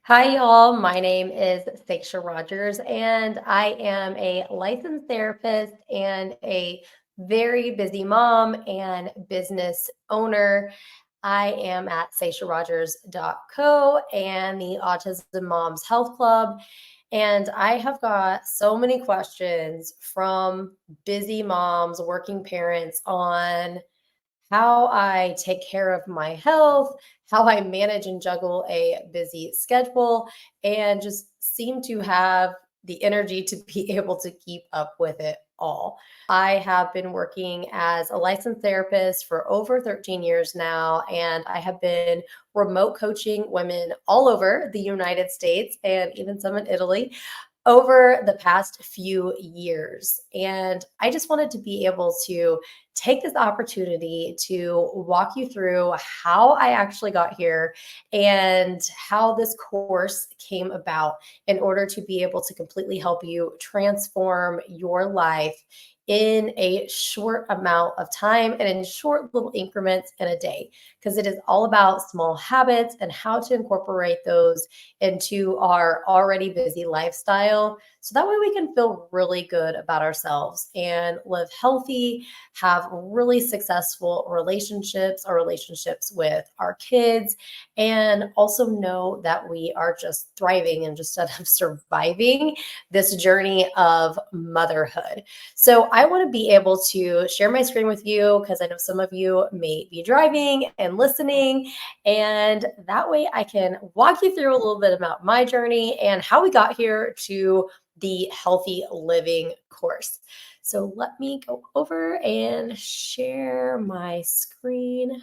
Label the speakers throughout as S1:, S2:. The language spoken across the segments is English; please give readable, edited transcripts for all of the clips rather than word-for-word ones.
S1: Hi, y'all. My name is Seisha Rogers, and I am a licensed therapist and a very busy mom and business owner. I am at seisharogers.co and the Autism Moms Health Club. And I have got so many questions from busy moms, working parents on how I take care of my health, how I manage and juggle a busy schedule, and just seem to have the energy to be able to keep up with it all. I have been working as a licensed therapist for over 13 years now, and I have been remote coaching women all over the United States and even some in Italy over the past few years. And I just wanted to be able to take this opportunity to walk you through how I actually got here and how this course came about in order to be able to completely help you transform your life in a short amount of time and in short little increments in a day, because it is all about small habits and how to incorporate those into our already busy lifestyle. So that way we can feel really good about ourselves and live healthy, have really successful relationships, our relationships with our kids, and also know that we are just thriving and just instead of surviving this journey of motherhood. So I want to be able to share my screen with you because I know some of you may be driving and listening. And that way I can walk you through a little bit about my journey and how we got here to the healthy living course. So let me go over and share my screen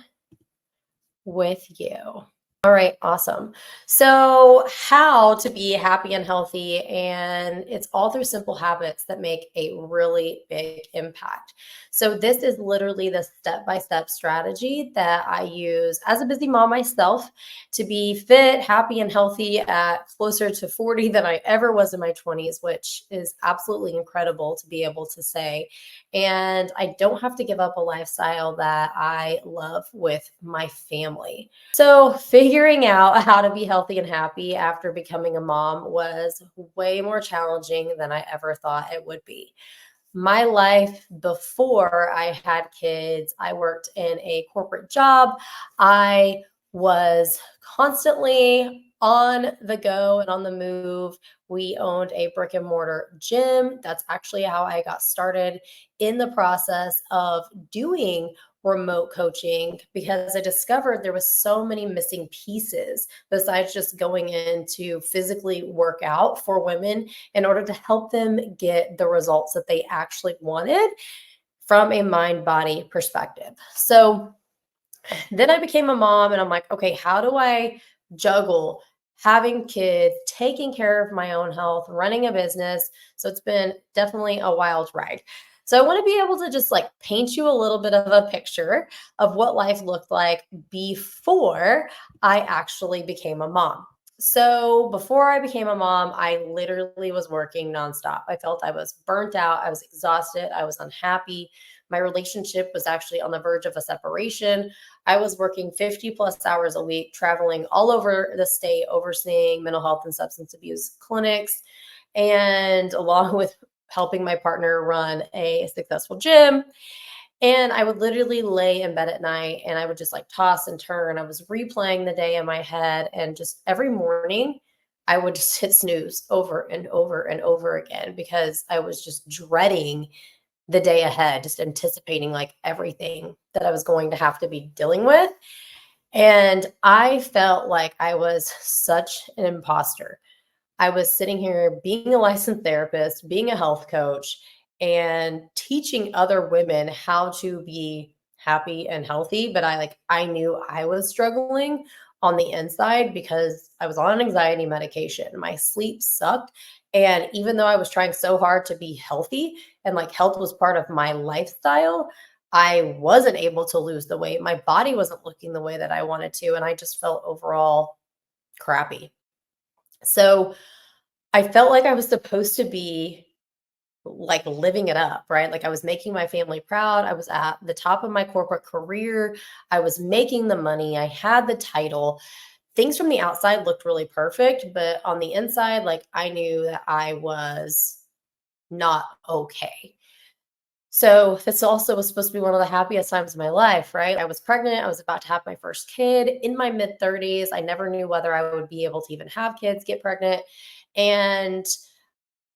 S1: with you. All right, awesome. So, how to be happy and healthy, and it's all through simple habits that make a really big impact. So, this is literally the step by step strategy that I use as a busy mom myself to be fit, happy, and healthy at closer to 40 than I ever was in my 20s, which is absolutely incredible to be able to say. And I don't have to give up a lifestyle that I love with my family. So, figuring out how to be healthy and happy after becoming a mom was way more challenging than I ever thought it would be. My life before I had kids, I worked in a corporate job. I was constantly on the go and on the move. We owned a brick and mortar gym. That's actually how I got started in the process of doing remote coaching because I discovered there was so many missing pieces besides just going in to physically work out for women in order to help them get the results that they actually wanted from a mind body perspective. So then I became a mom and I'm like, okay, how do I juggle having kids, taking care of my own health, running a business? So it's been definitely a wild ride. So I want to be able to just like paint you a little bit of a picture of what life looked like before I actually became a mom. So before I became a mom, I literally was working nonstop. I felt I was burnt out, I was exhausted, I was unhappy. My relationship was actually on the verge of a separation. I was working 50 plus hours a week, traveling all over the state, overseeing mental health and substance abuse clinics, and along with helping my partner run a successful gym. And I would literally lay in bed at night and I would just like toss and turn. I was replaying the day in my head. And just every morning, I would just hit snooze over and over and over again because I was just dreading the day ahead, just anticipating like everything that I was going to have to be dealing with. And I felt like I was such an imposter. I was sitting here being a licensed therapist, being a health coach, and teaching other women how to be happy and healthy. But I knew I was struggling on the inside because I was on anxiety medication. My sleep sucked. And even though I was trying so hard to be healthy and like health was part of my lifestyle, I wasn't able to lose the weight. My body wasn't looking the way that I wanted to. And I just felt overall crappy. So I felt like I was supposed to be like living it up, right? Like I was making my family proud. I was at the top of my corporate career. I was making the money. I had the title. things from the outside looked really perfect, but on the inside, like I knew that I was not okay. So this also was supposed to be one of the happiest times of my life, right? I was pregnant. I was about to have my first kid in my mid 30s. I never knew whether I would be able to even have kids, get pregnant. And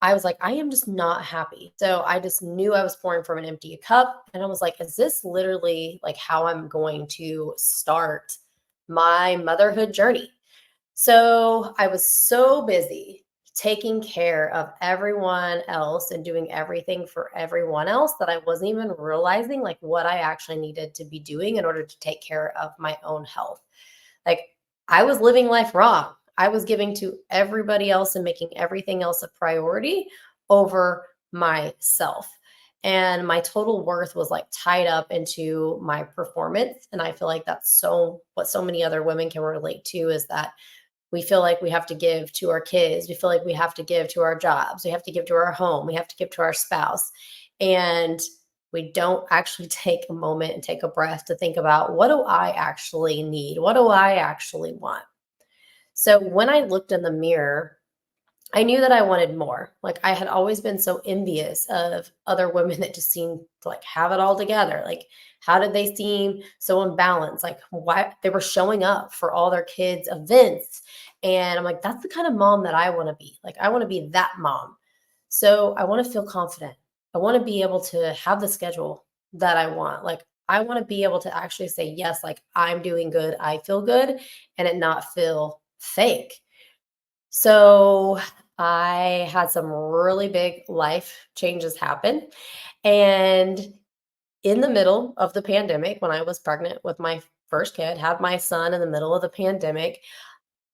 S1: I was like, I am just not happy. So I just knew I was pouring from an empty cup. And I was like, is this literally like how I'm going to start my motherhood journey? So I was so busy taking care of everyone else and doing everything for everyone else that I wasn't even realizing like what I actually needed to be doing in order to take care of my own health. Like I was living life wrong. I was giving to everybody else and making everything else a priority over myself. And my total worth was like tied up into my performance. And I feel like that's so what so many other women can relate to is that we feel like we have to give to our kids. We feel like we have to give to our jobs. We have to give to our home. We have to give to our spouse. And we don't actually take a moment and take a breath to think about what do I actually need? What do I actually want? So when I looked in the mirror, I knew that I wanted more. Like I had always been so envious of other women that just seemed to like have it all together. Like how did they seem so imbalanced? Like why they were showing up for all their kids' events. And I'm like, that's the kind of mom that I want to be. Like I want to be that mom. So I want to feel confident. I want to be able to have the schedule that I want. Like I want to be able to actually say, yes, like I'm doing good. I feel good and it not feel fake. So I had some really big life changes happen. And in the middle of the pandemic, when I was pregnant with my first kid, had my son in the middle of the pandemic,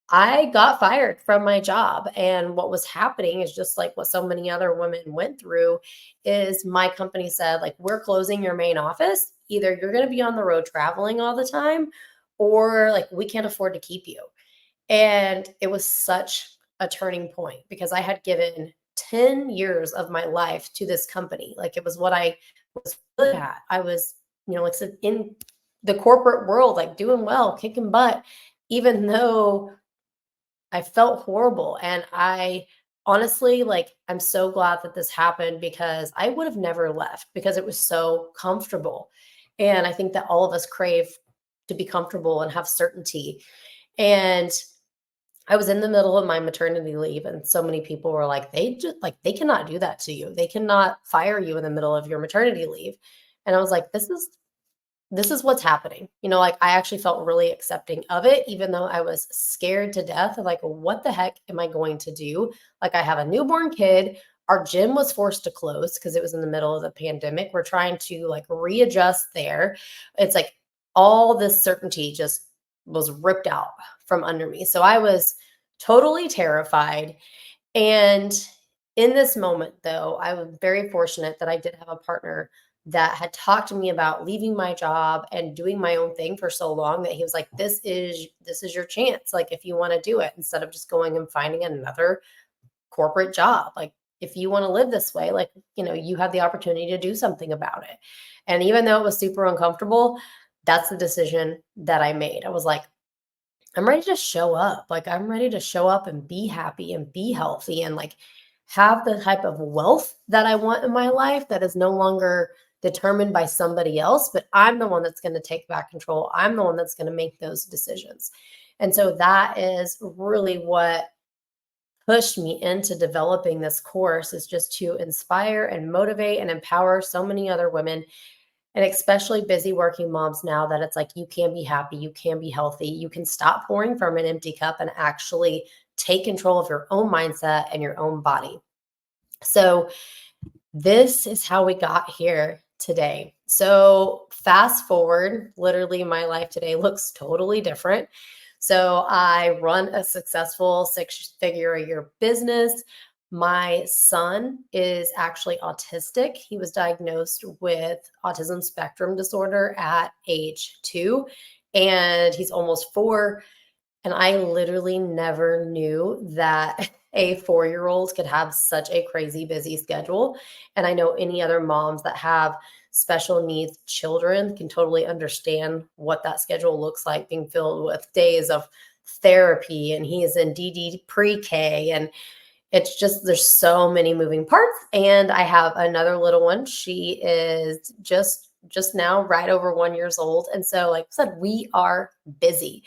S1: I got fired from my job. And what was happening is just like what so many other women went through is my company said, like, we're closing your main office. Either you're going to be on the road traveling all the time, or like we can't afford to keep you. And it was such a turning point because I had given 10 years of my life to this company. Like it was what I was good at. I was, like I said, in the corporate world, like doing well, kicking butt, even though I felt horrible. And I honestly, like, I'm so glad that this happened because I would have never left because it was so comfortable. And I think that all of us crave to be comfortable and have certainty. And I was in the middle of my maternity leave, and so many people were like, they just like, they cannot do that to you. They cannot fire you in the middle of your maternity leave. And I was like, this is what's happening. Like I actually felt really accepting of it, even though I was scared to death of like, what the heck am I going to do? Like I have a newborn kid. Our gym was forced to close because it was in the middle of the pandemic. We're trying to like readjust there. It's like all this certainty just was ripped out from under me. So I was totally terrified. And in this moment, though, I was very fortunate that I did have a partner that had talked to me about leaving my job and doing my own thing for so long that he was like, this is your chance. Like if you want to do it instead of just going and finding another corporate job. Like if you want to live this way, like, you have the opportunity to do something about it. And even though it was super uncomfortable, that's the decision that I made. I was like, I'm ready to show up. Like I'm ready to show up and be happy and be healthy and like have the type of wealth that I want in my life that is no longer determined by somebody else, but I'm the one that's going to take back control. I'm the one that's going to make those decisions. And so that is really what pushed me into developing this course is just to inspire and motivate and empower so many other women and especially busy working moms now that it's like you can be happy, you can be healthy, you can stop pouring from an empty cup and actually take control of your own mindset and your own body. So, this is how we got here today. So, fast forward, literally, my life today looks totally different. So, I run a successful 6-figure a year business. My son is actually autistic. He was diagnosed with autism spectrum disorder at age 2, and he's almost 4. And I literally never knew that a 4-year-old could have such a crazy busy schedule. And I know any other moms that have special needs children can totally understand what that schedule looks like, being filled with days of therapy, and he is in DD pre-K, and it's just there's so many moving parts. And I have another little one. She is just now right over 1 years old. And so, like I said, we are busy.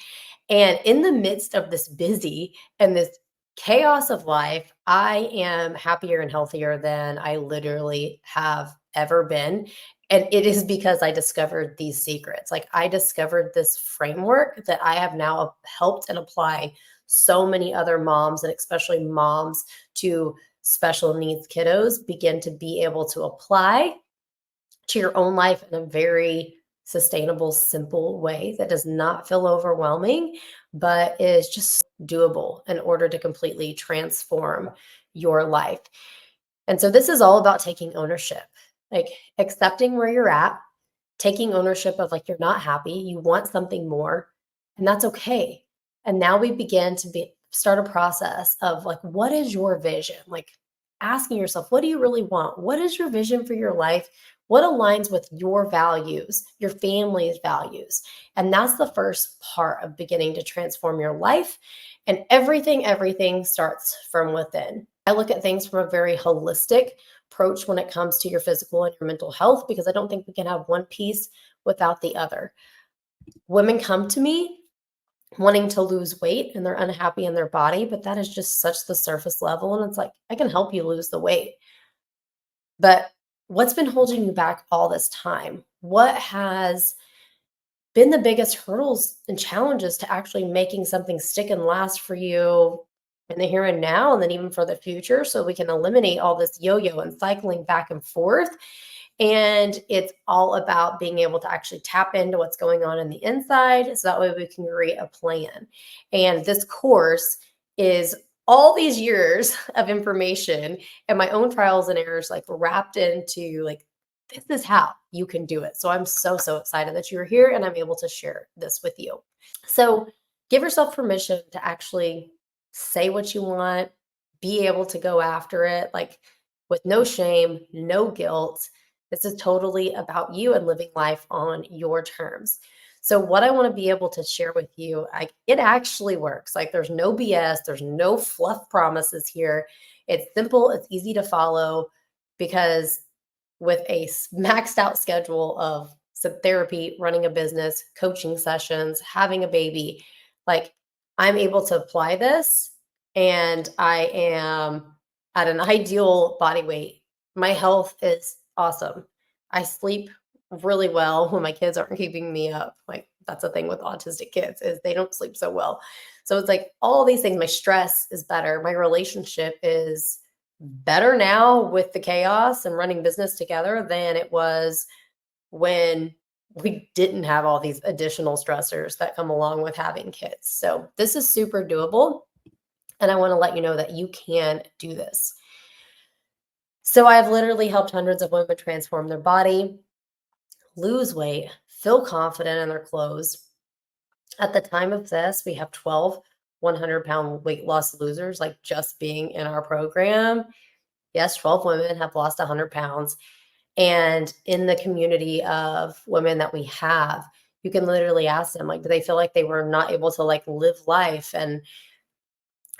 S1: And in the midst of this busy and this chaos of life, I am happier and healthier than I literally have ever been. And it is because I discovered these secrets. Like, I discovered this framework that I have now helped and apply so many other moms, and especially moms to special needs kiddos, begin to be able to apply to your own life in a very sustainable, simple way that does not feel overwhelming, but is just doable in order to completely transform your life. And so this is all about taking ownership, like accepting where you're at, taking ownership of like you're not happy, you want something more, and that's okay. And now we begin to start a process of like, what is your vision? Like asking yourself, what do you really want? What is your vision for your life? What aligns with your values, your family's values? And that's the first part of beginning to transform your life. And everything starts from within. I look at things from a very holistic approach when it comes to your physical and your mental health, because I don't think we can have one piece without the other. Women come to me wanting to lose weight and they're unhappy in their body, but that is just such the surface level. And it's like, I can help you lose the weight. But what's been holding you back all this time? What has been the biggest hurdles and challenges to actually making something stick and last for you in the here and now, and then even for the future, so we can eliminate all this yo-yo and cycling back and forth? And it's all about being able to actually tap into what's going on in the inside, so that way we can create a plan. And this course is all these years of information and my own trials and errors, like wrapped into like, this is how you can do it. So I'm so excited that you're here and I'm able to share this with you. So give yourself permission to actually say what you want, be able to go after it, like with no shame, no guilt. This is totally about you and living life on your terms. So what I want to be able to share with you, it actually works. Like, there's no BS, there's no fluff promises here. It's simple, it's easy to follow, because with a maxed out schedule of some therapy, running a business, coaching sessions, having a baby, like, I'm able to apply this and I am at an ideal body weight. My health is awesome. I sleep really well when my kids aren't keeping me up. Like, that's the thing with autistic kids, is they don't sleep so well. So it's like all these things. My stress is better. My relationship is better now with the chaos and running business together than it was when we didn't have all these additional stressors that come along with having kids. So this is super doable. And I want to let you know that you can do this. So I've literally helped hundreds of women transform their body, lose weight, feel confident in their clothes. At the time of this, we have 12 100-pound weight loss losers, like just being in our program. Yes, 12 women have lost 100 pounds. And in the community of women that we have, you can literally ask them, like, do they feel like they were not able to like live life and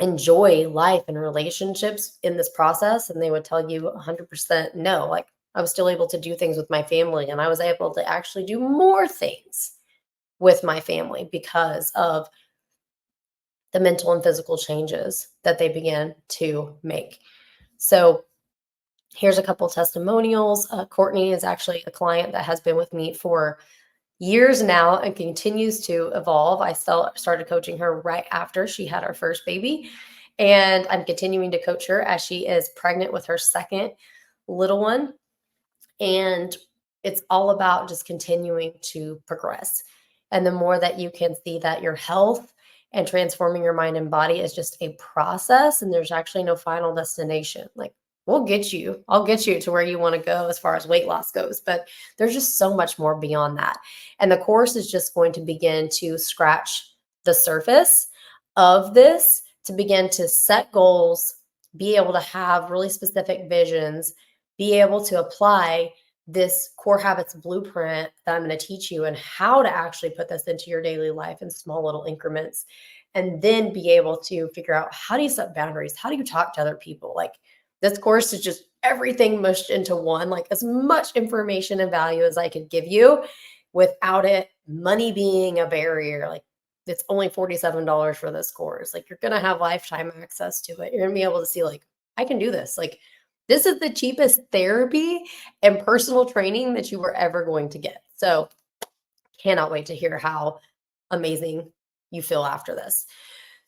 S1: enjoy life and relationships in this process? And they would tell you 100% no. Like, I was still able to do things with my family, and I was able to actually do more things with my family because of the mental and physical changes that they began to make. So here's a couple testimonials. Courtney is actually a client that has been with me for years now and continues to evolve. I started coaching her right after she had our first baby, and I'm continuing to coach her as she is pregnant with her second little one. And it's all about just continuing to progress. And the more that you can see that your health and transforming your mind and body is just a process, and there's actually no final destination. Like, I'll get you to where you want to go as far as weight loss goes, but there's just so much more beyond that. And the course is just going to begin to scratch the surface of this, to begin to set goals, be able to have really specific visions, be able to apply this core habits blueprint that I'm going to teach you and how to actually put this into your daily life in small little increments. And then be able to figure out, how do you set boundaries? How do you talk to other people? Like, this course is just everything mushed into one, like as much information and value as I could give you without it, money being a barrier. Like, it's only $47 for this course. Like, you're going to have lifetime access to it. You're going to be able to see, like, I can do this. Like, this is the cheapest therapy and personal training that you were ever going to get. So, cannot wait to hear how amazing you feel after this.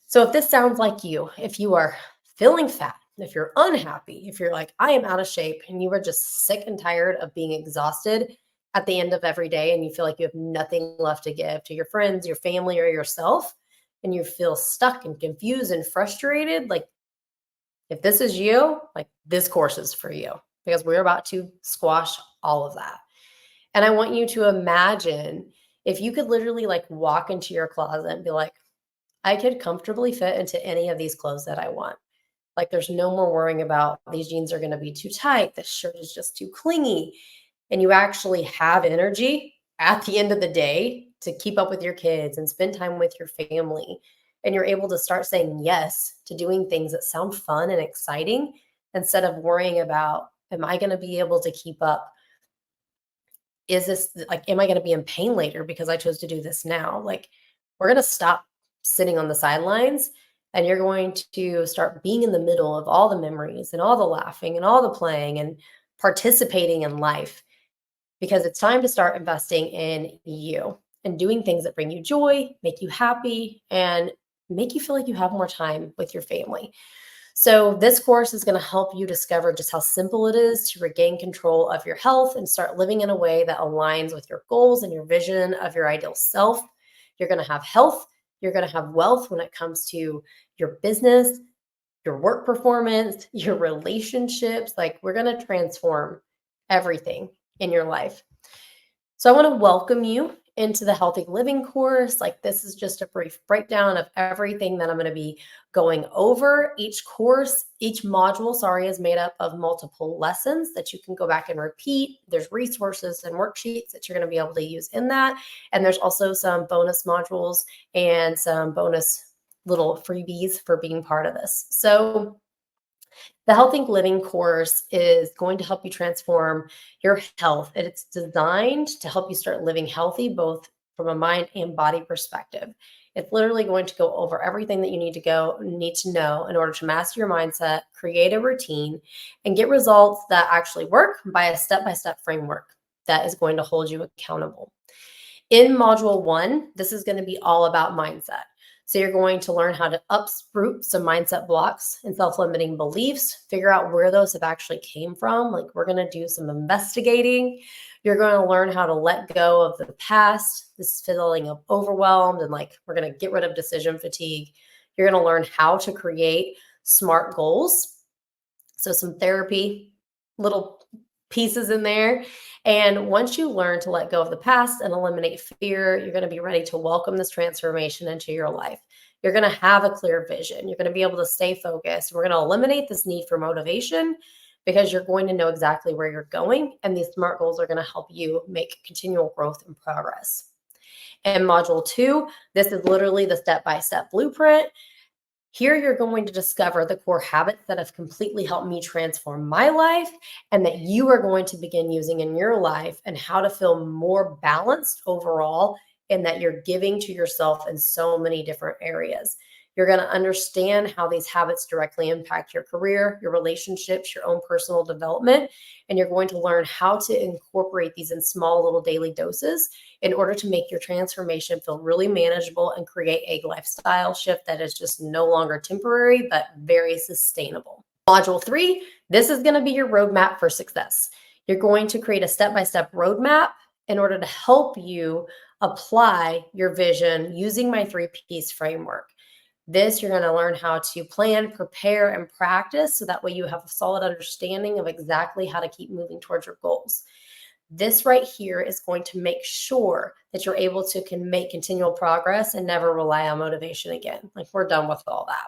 S1: So, if this sounds like you, if you are feeling fat, if you're unhappy, if you're like, I am out of shape, and you are just sick and tired of being exhausted at the end of every day, and you feel like you have nothing left to give to your friends, your family, or yourself, and you feel stuck and confused and frustrated, like, if this is you, like, this course is for you, because we're about to squash all of that. And I want you to imagine if you could literally like walk into your closet and be like, I could comfortably fit into any of these clothes that I want. Like, there's no more worrying about these jeans are going to be too tight. This shirt is just too clingy. And you actually have energy at the end of the day to keep up with your kids and spend time with your family. And you're able to start saying yes to doing things that sound fun and exciting instead of worrying about, am I going to be able to keep up? Is this like, am I going to be in pain later because I chose to do this now? Like, we're going to stop sitting on the sidelines, and you're going to start being in the middle of all the memories and all the laughing and all the playing and participating in life, because it's time to start investing in you and doing things that bring you joy, make you happy, and make you feel like you have more time with your family. So, this course is going to help you discover just how simple it is to regain control of your health and start living in a way that aligns with your goals and your vision of your ideal self. You're going to have health, you're going to have wealth when it comes to your business, your work performance, your relationships. Like, we're going to transform everything in your life. So I want to welcome you into the Healthy Living course. Like, this is just a brief breakdown of everything that I'm going to be going over. Each course, each module, sorry, is made up of multiple lessons that you can go back and repeat. There's resources and worksheets that you're going to be able to use in that. And there's also some bonus modules and some bonus little freebies for being part of this. So the Healthy Living course is going to help you transform your health. And it's designed to help you start living healthy, both from a mind and body perspective. It's literally going to go over everything that you need to know in order to master your mindset, create a routine, and get results that actually work by a step-by-step framework that is going to hold you accountable. In module 1, this is going to be all about mindset. So you're going to learn how to uproot some mindset blocks and self-limiting beliefs, figure out where those have actually came from. Like, we're going to do some investigating. You're going to learn how to let go of the past, this feeling of overwhelmed, and like, we're going to get rid of decision fatigue. You're going to learn how to create SMART goals. So some therapy, little pieces in there. And once you learn to let go of the past and eliminate fear, you're going to be ready to welcome this transformation into your life. You're going to have a clear vision. You're going to be able to stay focused. We're going to eliminate this need for motivation, because you're going to know exactly where you're going. And these SMART goals are going to help you make continual growth and progress. And module 2, this is literally the step-by-step blueprint. Here, you're going to discover the core habits that have completely helped me transform my life and that you are going to begin using in your life, and how to feel more balanced overall, and that you're giving to yourself in so many different areas. You're going to understand how these habits directly impact your career, your relationships, your own personal development, and you're going to learn how to incorporate these in small little daily doses in order to make your transformation feel really manageable and create a lifestyle shift that is just no longer temporary, but very sustainable. Module 3, this is going to be your roadmap for success. You're going to create a step-by-step roadmap in order to help you apply your vision using my 3Ps framework. This, you're going to learn how to plan, prepare, and practice, so that way you have a solid understanding of exactly how to keep moving towards your goals. This right here is going to make sure that you're able to make continual progress and never rely on motivation again. Like, we're done with all that.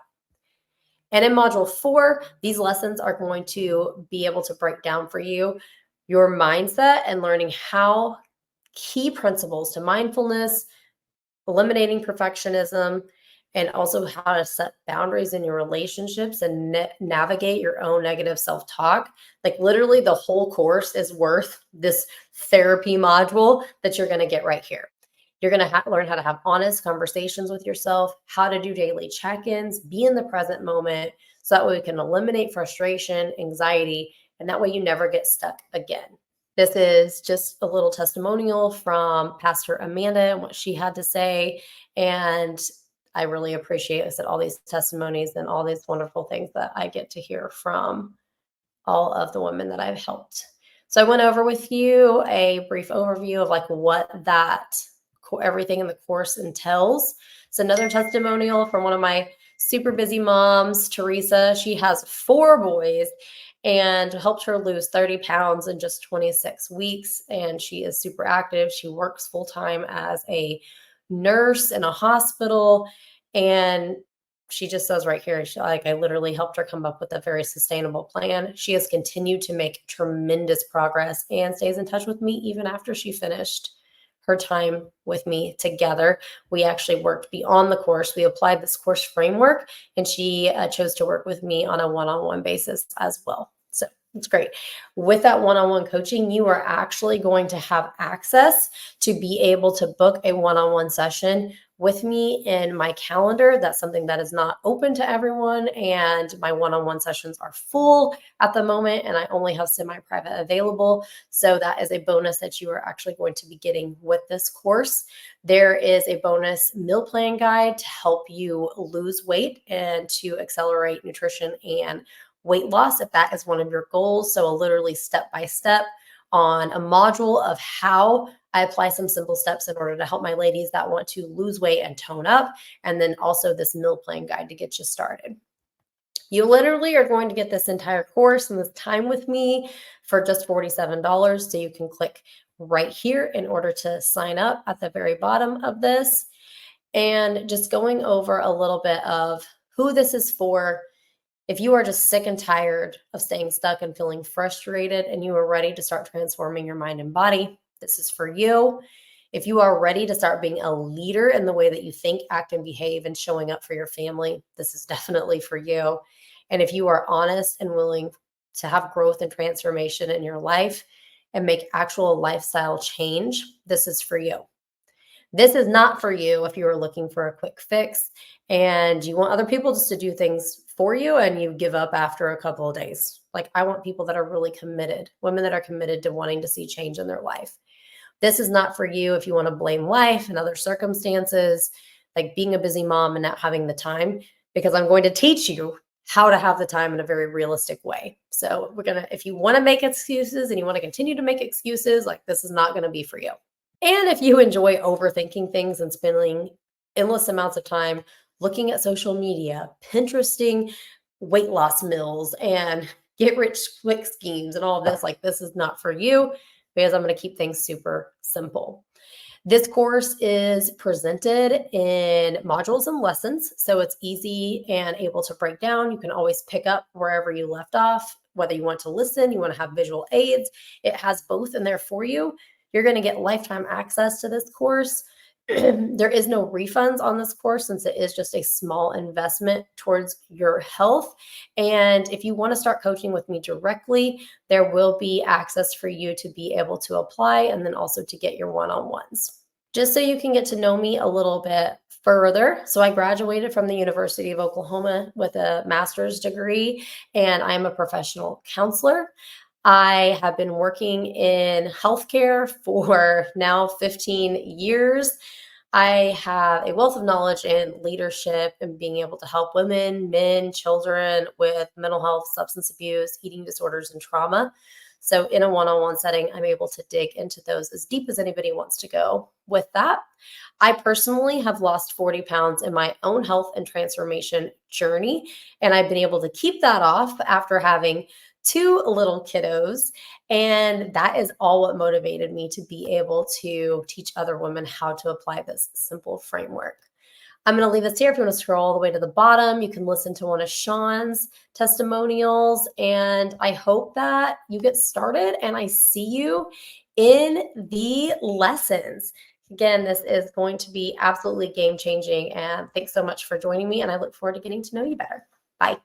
S1: And in module 4, these lessons are going to be able to break down for you your mindset and learning how key principles to mindfulness, eliminating perfectionism, and also how to set boundaries in your relationships and navigate your own negative self talk. Like, literally, the whole course is worth this therapy module that you're going to get right here. You're going to learn how to have honest conversations with yourself, how to do daily check ins, be in the present moment. So that way we can eliminate frustration, anxiety, and that way you never get stuck again. This is just a little testimonial from Pastor Amanda and what she had to say. And I really appreciate, I said, all these testimonies and all these wonderful things that I get to hear from all of the women that I've helped. So I went over with you a brief overview of like what that everything in the course entails. It's another testimonial from one of my super busy moms, Teresa. She has 4 boys and helped her lose 30 pounds in just 26 weeks. And she is super active. She works full time as a nurse in a hospital. And she just says right here, I literally helped her come up with a very sustainable plan. She has continued to make tremendous progress and stays in touch with me even after she finished her time with me together. We actually worked beyond the course. We applied this course framework, and she chose to work with me on a one-on-one basis as well. So it's great. With that one-on-one coaching, you are actually going to have access to be able to book a one-on-one session with me in my calendar. That's something that is not open to everyone, and my one-on-one sessions are full at the moment, and I only have semi-private available. So that is a bonus that you are actually going to be getting with this course. There is a bonus meal plan guide to help you lose weight and to accelerate nutrition and weight loss if that is one of your goals. So a literally step-by-step on a module of how I apply some simple steps in order to help my ladies that want to lose weight and tone up. And then also this meal plan guide to get you started. You literally are going to get this entire course and this time with me for just $47. So you can click right here in order to sign up at the very bottom of this. And just going over a little bit of who this is for. If you are just sick and tired of staying stuck and feeling frustrated and you are ready to start transforming your mind and body, this is for you. If you are ready to start being a leader in the way that you think, act, and behave and showing up for your family, this is definitely for you. And if you are honest and willing to have growth and transformation in your life and make actual lifestyle change, this is for you. This is not for you if you are looking for a quick fix and you want other people just to do things for you and you give up after a couple of days. Like, I want people that are really committed, women that are committed to wanting to see change in their life. This is not for you if you want to blame life and other circumstances, like being a busy mom and not having the time, because I'm going to teach you how to have the time in a very realistic way. So if you want to make excuses and you want to continue to make excuses, like, this is not going to be for you. And if you enjoy overthinking things and spending endless amounts of time looking at social media, Pinteresting weight loss mills and get rich quick schemes and all of this, like, this is not for you, because I'm going to keep things super simple. This course is presented in modules and lessons, so it's easy and able to break down. You can always pick up wherever you left off, whether you want to listen, you want to have visual aids. It has both in there for you. You're going to get lifetime access to this course. There is no refunds on this course since it is just a small investment towards your health. And if you want to start coaching with me directly, there will be access for you to be able to apply and then also to get your one-on-ones. Just so you can get to know me a little bit further. So I graduated from the University of Oklahoma with a master's degree, and I'm a professional counselor. I have been working in healthcare for now 15 years. I have a wealth of knowledge in leadership and being able to help women, men, children with mental health, substance abuse, eating disorders, and trauma. So in a one-on-one setting, I'm able to dig into those as deep as anybody wants to go with that. I personally have lost 40 pounds in my own health and transformation journey, and I've been able to keep that off after having 2 little kiddos. And that is all what motivated me to be able to teach other women how to apply this simple framework. I'm going to leave this here. If you want to scroll all the way to the bottom, you can listen to one of Sean's testimonials. And I hope that you get started and I see you in the lessons. Again, this is going to be absolutely game changing. And thanks so much for joining me. And I look forward to getting to know you better. Bye.